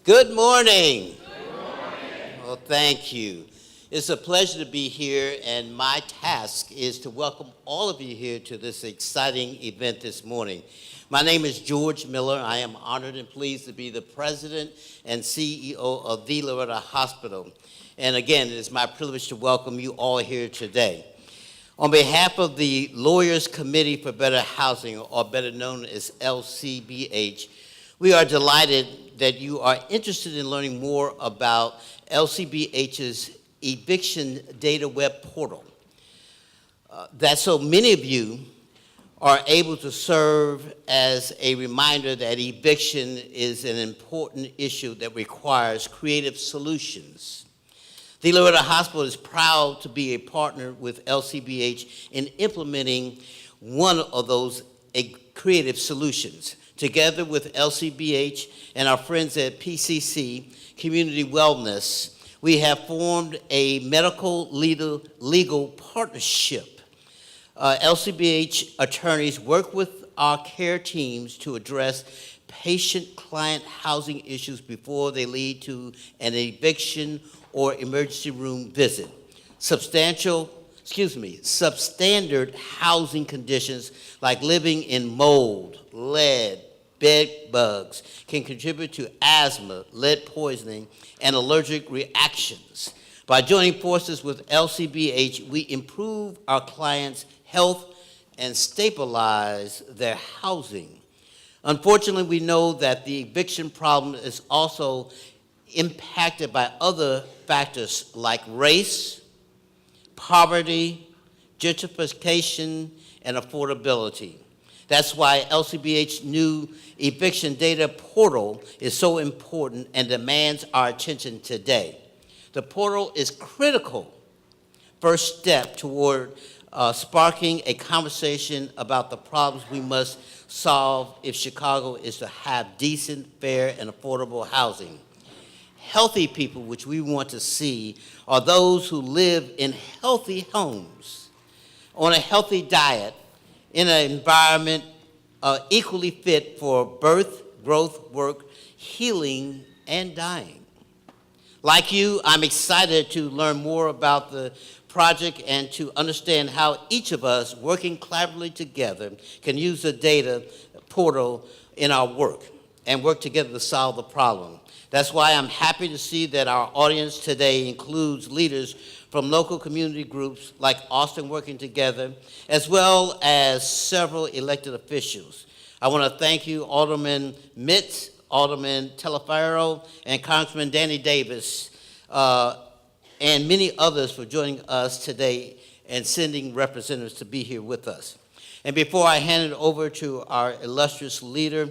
Good morning. Well, thank you. It's a pleasure to be here, and my task is to welcome all of you here to this exciting event this morning. My name is George Miller. I am honored and pleased to be the president and CEO of the Loretto Hospital. And again, it is my privilege to welcome you all here today. On behalf of the Lawyers Committee for Better Housing, or better known as LCBH, we are delighted that you are interested in learning more about LCBH's Eviction Data Web Portal. That so many of you are able to serve as a reminder that eviction is an important issue that requires creative solutions. The Loretto Hospital is proud to be a partner with LCBH in implementing one of those creative solutions. Together with LCBH and our friends at PCC, Community Wellness, we have formed a medical legal partnership. LCBH attorneys work with our care teams to address patient-client housing issues before they lead to an eviction or emergency room visit. Substandard housing conditions like living in mold, lead, bed bugs can contribute to asthma, lead poisoning, and allergic reactions. By joining forces with LCBH, we improve our clients' health and stabilize their housing. Unfortunately, we know that the eviction problem is also impacted by other factors like race, poverty, gentrification, and affordability. That's why LCBH's new eviction data portal is so important and demands our attention today. The portal is critical first step toward sparking a conversation about the problems we must solve if Chicago is to have decent, fair, and affordable housing. Healthy people, which we want to see, are those who live in healthy homes, on a healthy diet, in an environment equally fit for birth, growth, work, healing, and dying. Like you, I'm excited to learn more about the project and to understand how each of us, working collaboratively together, can use the data portal in our work and work together to solve the problem. That's why I'm happy to see that our audience today includes leaders from local community groups like Austin Working Together, as well as several elected officials. I want to thank you, Alderman Mitz, Alderman Telefaro, and Congressman Danny Davis, and many others for joining us today and sending representatives to be here with us. And before I hand it over to our illustrious leader,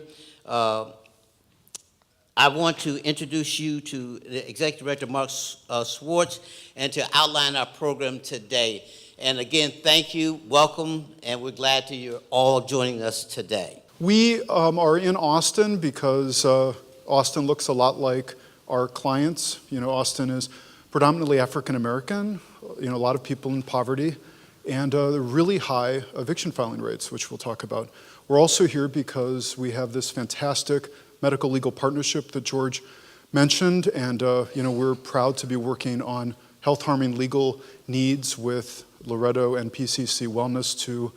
I want to introduce you to the Executive Director, Mark Swartz, and to outline our program today. And again, thank you, welcome, and we're glad to you're all joining us today. We are in Austin because Austin looks a lot like our clients. You know, Austin is predominantly African American, a lot of people in poverty, and really high eviction filing rates, which we'll talk about. We're also here because we have this fantastic medical legal partnership that George mentioned, and we're proud to be working on health harming legal needs with Loretto and PCC Wellness to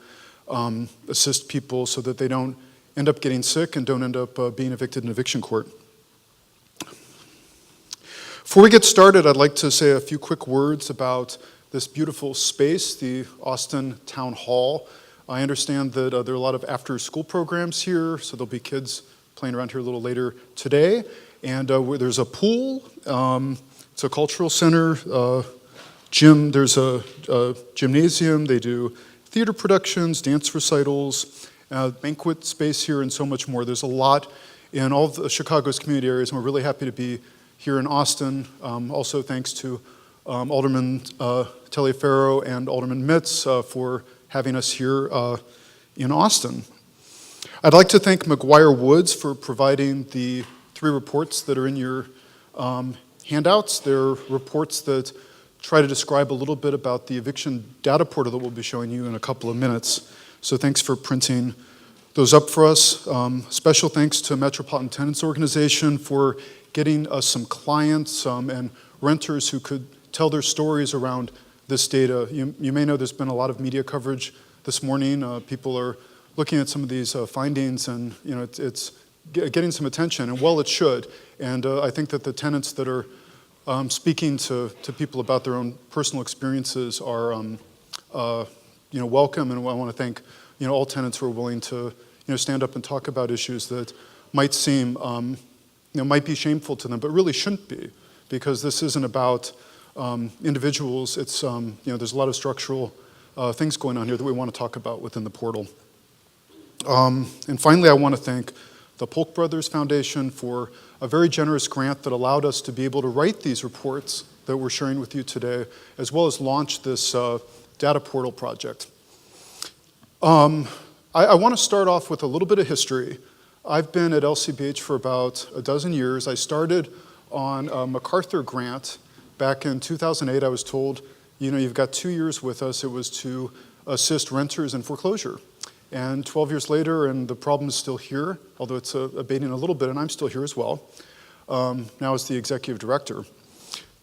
assist people so that they don't end up getting sick and don't end up being evicted in eviction court. Before we get started, I'd like to say a few quick words about this beautiful space, the Austin Town Hall. I understand that there are a lot of after-school programs here, so there'll be kids playing around here a little later today. And there's a pool, it's a cultural center, gym, there's a gymnasium, they do theater productions, dance recitals, banquet space here, and so much more. There's a lot in all of the Chicago's community areas, and we're really happy to be here in Austin. Also thanks to Alderman Telefaro and Alderman Mitz for having us here in Austin. I'd like to thank McGuire Woods for providing the 3 reports that are in your handouts. They're reports that try to describe a little bit about the eviction data portal that we'll be showing you in a couple of minutes. So thanks for printing those up for us. Special thanks to Metropolitan Tenants Organization for getting us some clients and renters who could tell their stories around this data. You may know there's been a lot of media coverage this morning. People are looking at some of these findings, and it's getting some attention, and well, it should. And I think that the tenants that are speaking to people about their own personal experiences are welcome, and I want to thank all tenants who are willing to stand up and talk about issues that might seem might be shameful to them, but really shouldn't be, because this isn't about individuals. It's there's a lot of structural things going on here that we want to talk about within the portal. And finally, I want to thank the Polk Brothers Foundation for a very generous grant that allowed us to be able to write these reports that we're sharing with you today, as well as launch this data portal project. I want to start off with a little bit of history. I've been at LCBH for about a dozen years. I started on a MacArthur grant back in 2008. I was told, you've got 2 years with us. It was to assist renters in foreclosure. And 12 years later, and the problem is still here, although it's abating a little bit, and I'm still here as well, now as the executive director.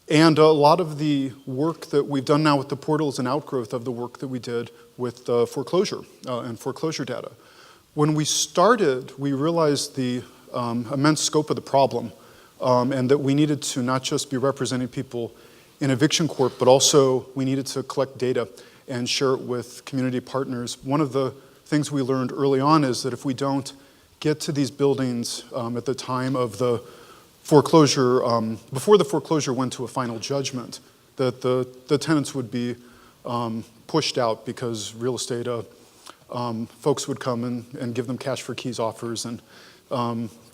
And a lot of the work that we've done now with the portal is an outgrowth of the work that we did with foreclosure and foreclosure data. When we started, we realized the immense scope of the problem, and that we needed to not just be representing people in eviction court, but also we needed to collect data and share it with community partners. One of the things we learned early on is that if we don't get to these buildings at the time of the foreclosure, before the foreclosure went to a final judgment, that the tenants would be pushed out because real estate folks would come and give them cash for keys offers and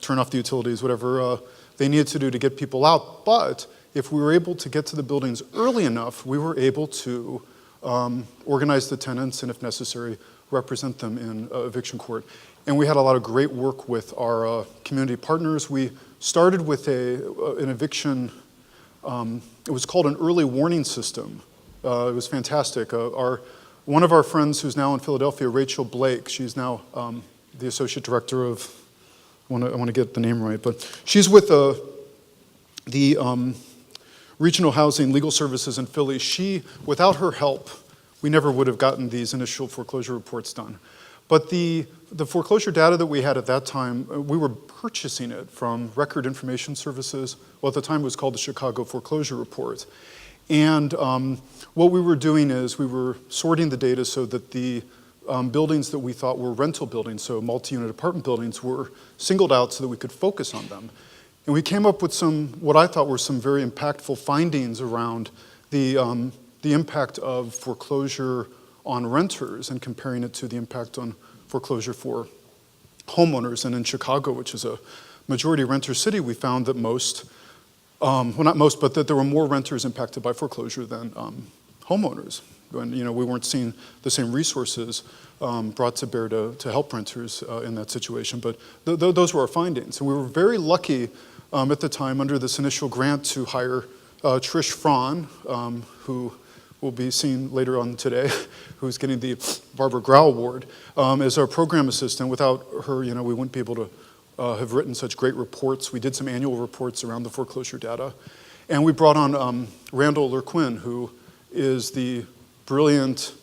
turn off the utilities, whatever they needed to do to get people out. But if we were able to get to the buildings early enough, we were able to organize the tenants and, if necessary, represent them in eviction court. And we had a lot of great work with our community partners. We started with an eviction, it was called an early warning system. It was fantastic. One of our friends who's now in Philadelphia, Rachel Blake, she's now the associate director of, I want to get the name right, but she's with the Regional Housing Legal Services in Philly. Without her help, we never would have gotten these initial foreclosure reports done. But the foreclosure data that we had at that time, we were purchasing it from Record Information Services. Well, at the time it was called the Chicago Foreclosure Report. And what we were doing is we were sorting the data so that the buildings that we thought were rental buildings, so multi-unit apartment buildings, were singled out so that we could focus on them. And we came up with what I thought were some very impactful findings around the impact of foreclosure on renters and comparing it to the impact on foreclosure for homeowners. And in Chicago, which is a majority renter city, we found that well, not most, but that there were more renters impacted by foreclosure than homeowners. And, we weren't seeing the same resources brought to bear to help renters in that situation. But those were our findings. And we were very lucky at the time under this initial grant to hire Trish Fraun, who will be seen later on today, who's getting the Barbara Grau Award, as our program assistant. Without her, we wouldn't be able to have written such great reports. We did some annual reports around the foreclosure data. And we brought on Randall Lurquin, who is the brilliant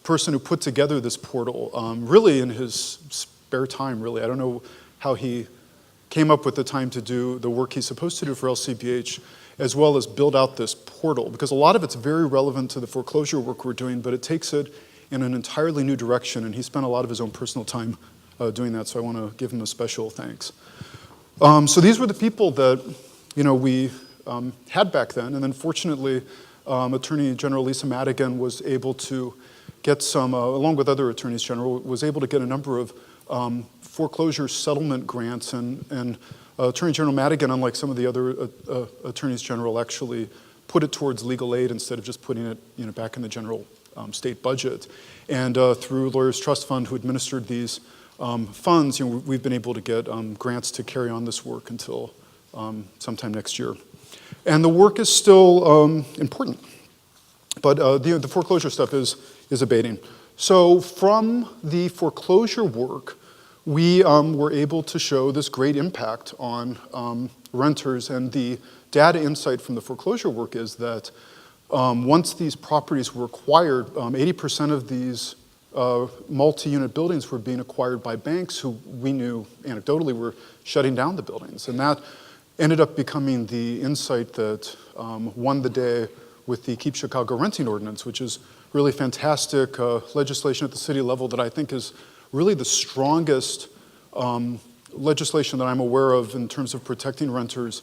person who put together this portal, really in his spare time, really. I don't know how he came up with the time to do the work he's supposed to do for LCBH, as well as build out this portal, because a lot of it's very relevant to the foreclosure work we're doing, but it takes it in an entirely new direction, and he spent a lot of his own personal time doing that, so I want to give him a special thanks. So these were the people that we had back then, and then fortunately, Attorney General Lisa Madigan was able to get some, along with other attorneys general, was able to get a number of foreclosure settlement grants, and Attorney General Madigan, unlike some of the other attorneys general, actually put it towards legal aid instead of just putting it back in the general state budget. And through Lawyers Trust Fund, who administered these funds, we've been able to get grants to carry on this work until sometime next year. And the work is still important, but the foreclosure stuff is abating. So from the foreclosure work, we were able to show this great impact on renters. And the data insight from the foreclosure work is that once these properties were acquired, 80% of these multi-unit buildings were being acquired by banks who we knew anecdotally were shutting down the buildings. And that ended up becoming the insight that won the day with the Keep Chicago Renting Ordinance, which is really fantastic legislation at the city level that I think is really the strongest legislation that I'm aware of in terms of protecting renters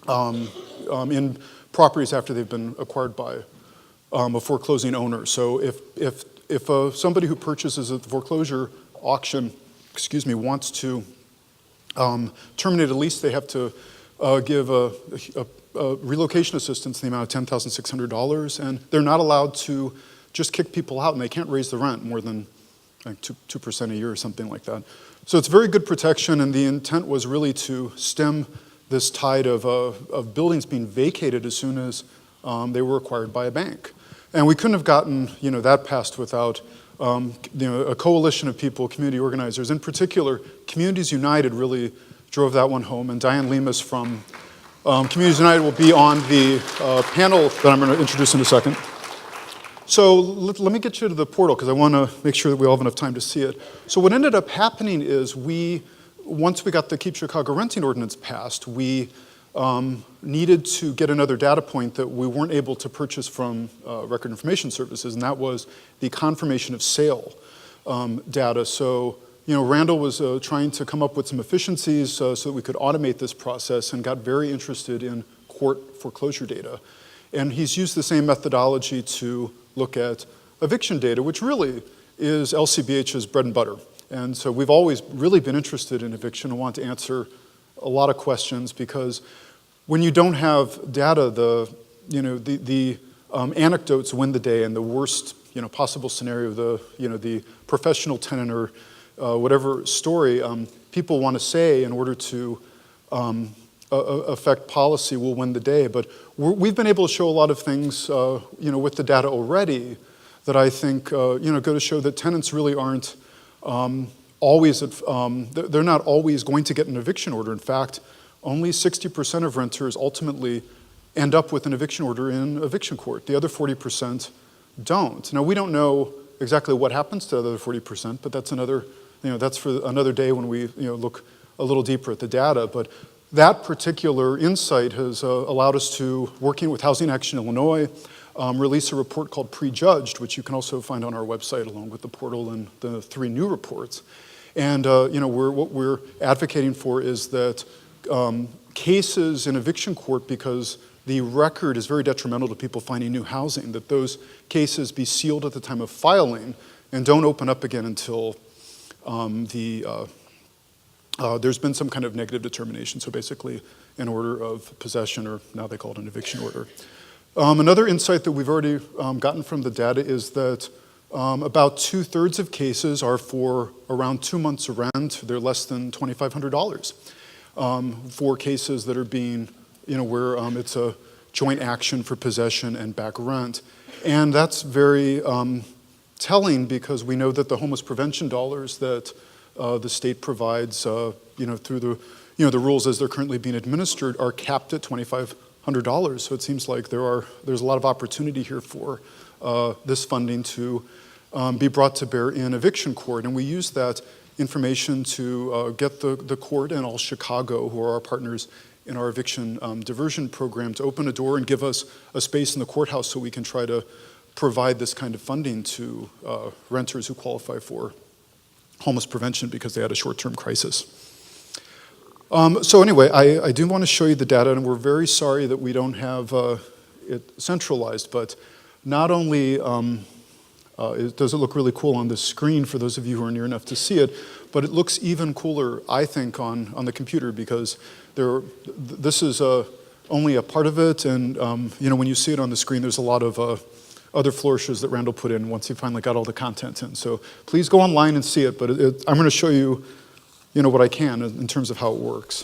in properties after they've been acquired by a foreclosing owner. So if somebody who purchases at the foreclosure auction, wants to terminate a lease, they have to give a relocation assistance in the amount of $10,600, and they're not allowed to just kick people out, and they can't raise the rent more than 2% a year or something like that. So it's very good protection, and the intent was really to stem this tide of buildings being vacated as soon as they were acquired by a bank. And we couldn't have gotten that passed without a coalition of people, community organizers. In particular, Communities United really drove that one home, and Diane Lemus from Communities United will be on the panel that I'm going to introduce in a second. So let me get you to the portal because I want to make sure that we all have enough time to see it. So what ended up happening is once we got the Keep Chicago Renting Ordinance passed, we needed to get another data point that we weren't able to purchase from Record Information Services, and that was the confirmation of sale data. So Randall was trying to come up with some efficiencies so that we could automate this process and got very interested in court foreclosure data. And he's used the same methodology to look at eviction data, which really is LCBH's bread and butter. And so we've always really been interested in eviction and want to answer a lot of questions because when you don't have data, the anecdotes win the day, and the worst possible scenario, the professional tenant or whatever story people want to say in order to affect policy will win the day. But we've been able to show a lot of things, with the data already that I think, go to show that tenants really aren't always, they're not always going to get an eviction order. In fact, only 60% of renters ultimately end up with an eviction order in eviction court. The other 40% don't. Now, we don't know exactly what happens to the other 40%, but that's another, that's for another day when we, look a little deeper at the data. But that particular insight has allowed us to, working with Housing Action Illinois, release a report called Prejudged, which you can also find on our website along with the portal and the 3 new reports. And what we're advocating for is that cases in eviction court, because the record is very detrimental to people finding new housing, that those cases be sealed at the time of filing and don't open up again until there's been some kind of negative determination, so basically an order of possession, or now they call it an eviction order. Another insight that we've already gotten from the data is that about 2/3 of cases are for around 2 months of rent. They're less than $2,500 for cases that are being, where it's a joint action for possession and back rent. And that's very telling because we know that the homeless prevention dollars that the state provides, through the rules as they're currently being administered are capped at $2,500. So it seems like there's a lot of opportunity here for this funding to be brought to bear in eviction court. And we use that information to get the court and all Chicago, who are our partners in our eviction diversion program, to open a door and give us a space in the courthouse so we can try to provide this kind of funding to renters who qualify for homeless prevention because they had a short-term crisis. So anyway, I do want to show you the data, and we're very sorry that we don't have it centralized, but not only does it look really cool on the screen for those of you who are near enough to see it, but it looks even cooler, I think, on the computer because this is only a part of it, and when you see it on the screen, there's a lot of other flourishes that Randall put in once he finally got all the content in. So please go online and see it, but I'm going to show you, what I can in terms of how it works.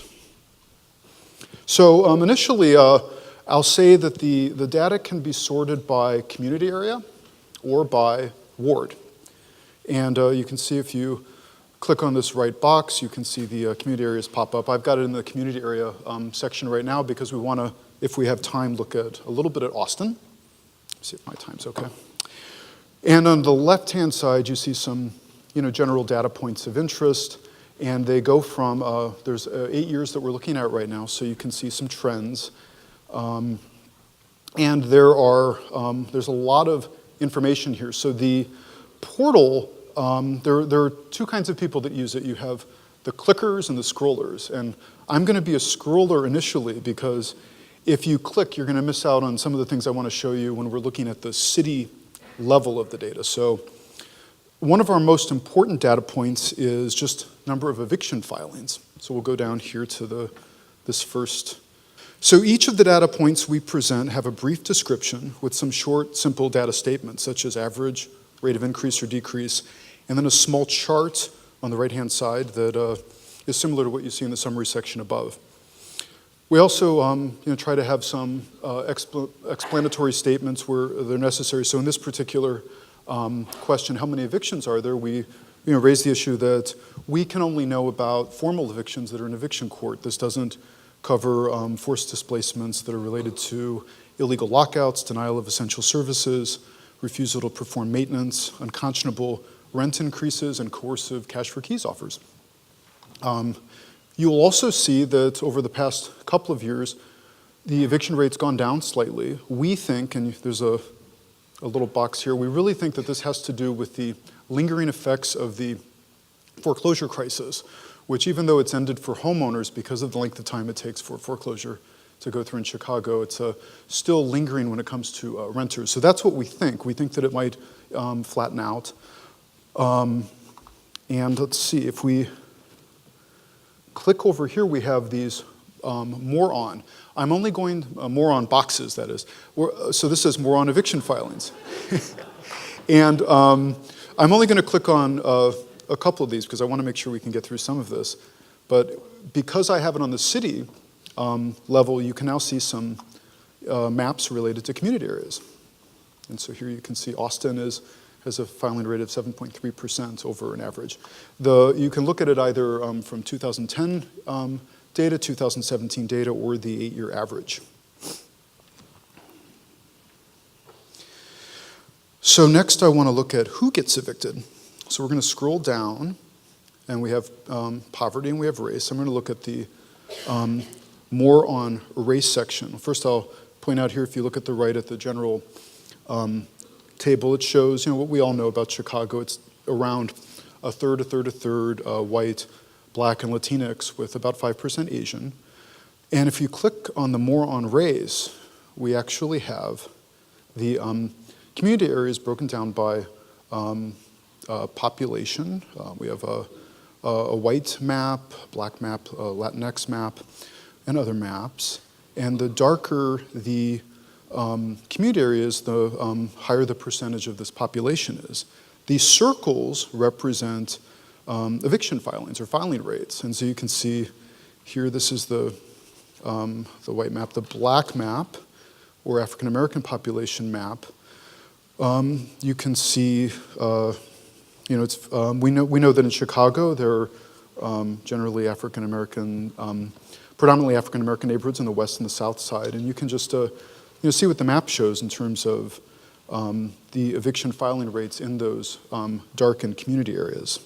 So initially, I'll say that the data can be sorted by community area or by ward. And you can see if you click on this right box, you can see the community areas pop up. I've got it in the community area section right now because we want to, if we have time, look at a little bit at Austin. See if my time's okay. And on the left-hand side, you see some general data points of interest. And they go from, there's 8 years that we're looking at right now, so you can see some trends. And there's a lot of information here. So the portal, there are two kinds of people that use it. You have the clickers and the scrollers. And I'm going to be a scroller initially because if you click, you're going to miss out on some of the things I want to show you when we're looking at the city level of the data. So one of our most important data points is just number of eviction filings. So we'll go down here to this first. So each of the data points we present have a brief description with some short, simple data statements, such as average, rate of increase or decrease, and then a small chart on the right-hand side that is similar to what you see in the summary section above. We also try to have some explanatory statements where they're necessary. So in this particular question, how many evictions are there, we raise the issue that we can only know about formal evictions that are in eviction court. This doesn't cover forced displacements that are related to illegal lockouts, denial of essential services, refusal to perform maintenance, unconscionable rent increases, and coercive cash for keys offers. You will also see that over the past couple of years, the eviction rate's gone down slightly. We think, and there's a little box here, we really think that this has to do with the lingering effects of the foreclosure crisis, which even though it's ended for homeowners because of the length of time it takes for foreclosure to go through in Chicago, it's still lingering when it comes to renters. So that's what we think. We think that it might flatten out. And let's see, if we click over here, we have these more on. I'm only going more on boxes, that is. So this says more on eviction filings. And I'm only going to click on a couple of these because I want to make sure we can get through some of this. But because I have it on the city level, you can now see some maps related to community areas. And so here you can see Austin has a filing rate of 7.3% over an average. You can look at it either from 2010 data, 2017 data, or the 8-year average. So next I want to look at who gets evicted. So we're going to scroll down, and we have poverty and we have race. I'm going to look at the more on race section. First I'll point out here, if you look at the right at the general table, it shows what we all know about Chicago. It's around a third white, Black, and Latinx with about 5% Asian. And if you click on the more on race, we actually have the community areas broken down by population. We have a white map, Black map, Latinx map, and other maps. And the darker the community areas, the higher the percentage of this population is. These circles represent eviction filings or filing rates. And so you can see here, this is the white map. The Black map, or African American population map, you can see, we know that in Chicago there are generally African American, predominantly African American neighborhoods in the west and the south side, and you can just see what the map shows in terms of the eviction filing rates in those darkened community areas.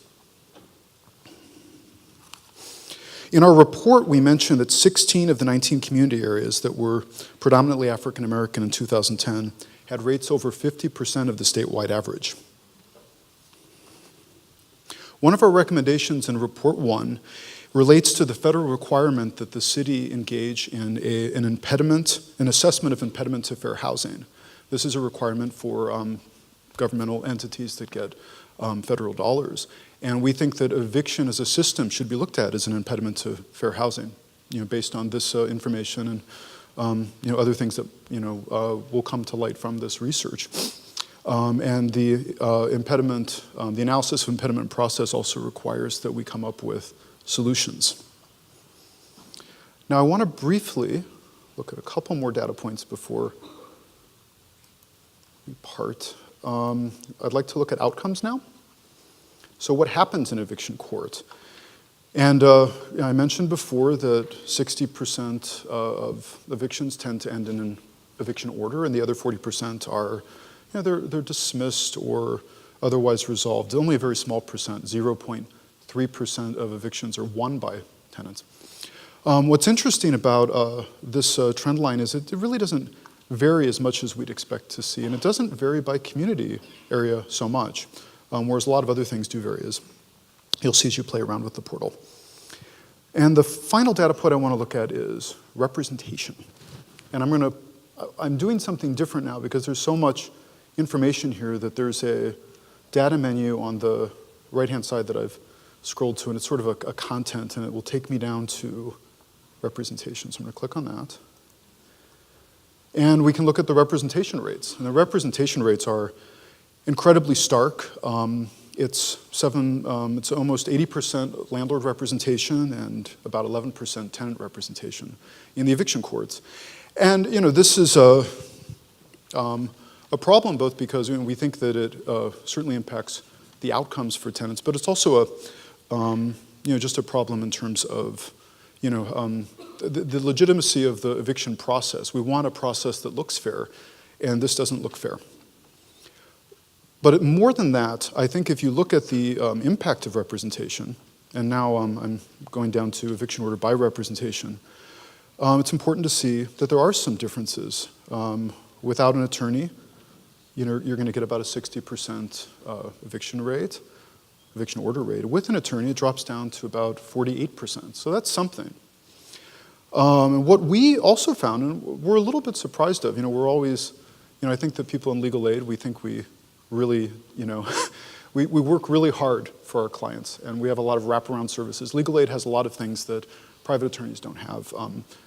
In our report, we mentioned that 16 of the 19 community areas that were predominantly African American in 2010 had rates over 50% of the statewide average. One of our recommendations in Report 1 relates to the federal requirement that the city engage in an assessment of impediment to fair housing. This is a requirement for governmental entities that get federal dollars. And we think that eviction as a system should be looked at as an impediment to fair housing, based on this information and other things that will come to light from this research. And the the analysis of impediment process also requires that we come up with solutions. Now I want to briefly look at a couple more data points before we part. I'd like to look at outcomes now. So what happens in eviction court? And I mentioned before that 60% of evictions tend to end in an eviction order, and the other 40% are, they're dismissed or otherwise resolved. Only a very small percent, 0.3% of evictions are won by tenants. What's interesting about this trend line is it really doesn't vary as much as we'd expect to see, and it doesn't vary by community area so much, whereas a lot of other things do vary, as you'll see as you play around with the portal. And the final data point I want to look at is representation. And I'm doing something different now because there's so much information here that there's a data menu on the right-hand side that I've scrolled to, and it's sort of a content, and it will take me down to representation. So I'm going to click on that. And we can look at the representation rates. And the representation rates are incredibly stark. It's almost 80% landlord representation and about 11% tenant representation in the eviction courts. And this is a problem both because we think that it certainly impacts the outcomes for tenants, but it's also just a problem in terms of the legitimacy of the eviction process. We want a process that looks fair, and this doesn't look fair. But more than that, I think if you look at the impact of representation, and now I'm going down to eviction order by representation, it's important to see that there are some differences. Without an attorney, you're going to get about a 60% eviction order rate. With an attorney, it drops down to about 48%. So that's something. And what we also found, and we're a little bit surprised of, we're always, I think that people in legal aid, we think we really, we work really hard for our clients, and we have a lot of wraparound services. Legal aid has a lot of things that private attorneys don't have,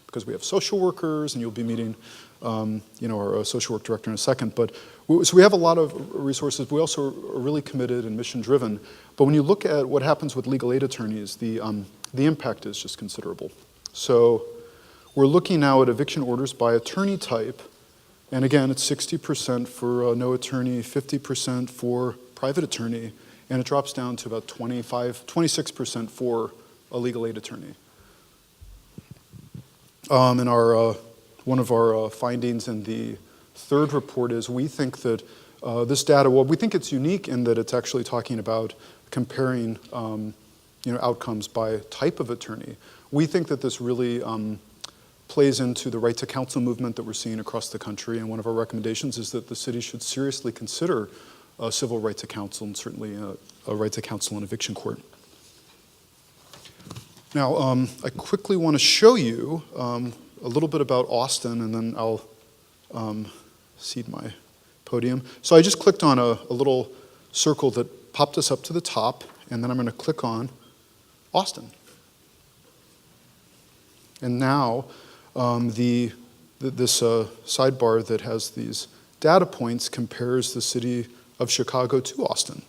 because we have social workers, and you'll be meeting, our social work director in a second. So we have a lot of resources. We also are really committed and mission-driven. But when you look at what happens with legal aid attorneys, the impact is just considerable. So we're looking now at eviction orders by attorney type. And again, it's 60% for no attorney, 50% for private attorney, and it drops down to about 26% for a legal aid attorney. And one of our findings in the third report is we think that this data, we think it's unique in that it's actually talking about comparing outcomes by type of attorney. We think that this really plays into the right to counsel movement that we're seeing across the country, and one of our recommendations is that the city should seriously consider a civil right to counsel, and certainly a right to counsel in eviction court. Now, I quickly want to show you a little bit about Austin, and then I'll cede my podium. So I just clicked on a little circle that popped us up to the top, and then I'm going to click on Austin. And now this sidebar that has these data points compares the city of Chicago to Austin.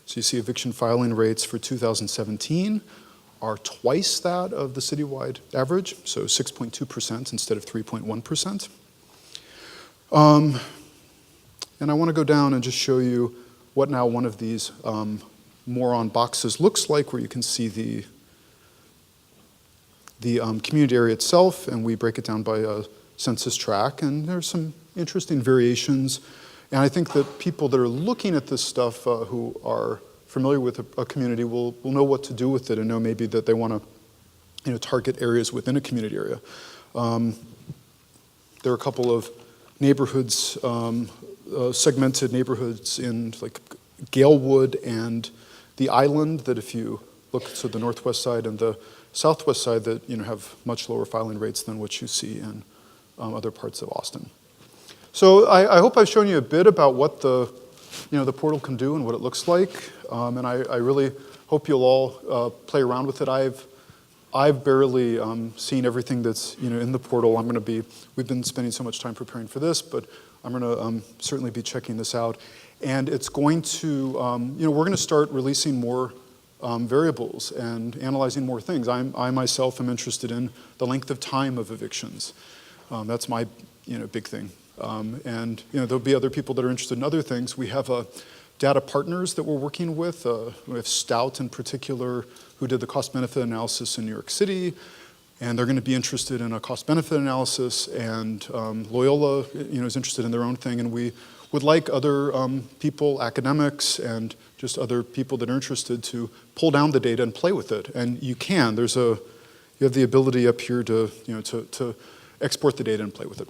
So you see eviction filing rates for 2017 are twice that of the citywide average, so 6.2% instead of 3.1%. And I want to go down and just show you what now one of these moron boxes looks like, where you can see the community area itself, and we break it down by a census tract, and there's some interesting variations. And I think that people that are looking at this stuff who are familiar with a community will know what to do with it, and know maybe that they want to target areas within a community area. There are a couple of neighborhoods, segmented neighborhoods in like Galewood and the Island, that if you look to the northwest side and the southwest side, that have much lower filing rates than what you see in other parts of Austin. So I hope I've shown you a bit about what the portal can do and what it looks like, and I really hope you'll all play around with it. I've barely seen everything that's in the portal. We've been spending so much time preparing for this, but I'm going to certainly be checking this out, and it's going to we're going to start releasing more variables and analyzing more things. I myself am interested in the length of time of evictions. That's my big thing. And there'll be other people that are interested in other things. We have a data partners that we're working with. We have Stout in particular, who did the cost-benefit analysis in New York City, and they're going to be interested in a cost-benefit analysis, and Loyola, is interested in their own thing, and we would like other people, academics, and just other people that are interested to pull down the data and play with it. And you can. You have the ability up here to export the data and play with it.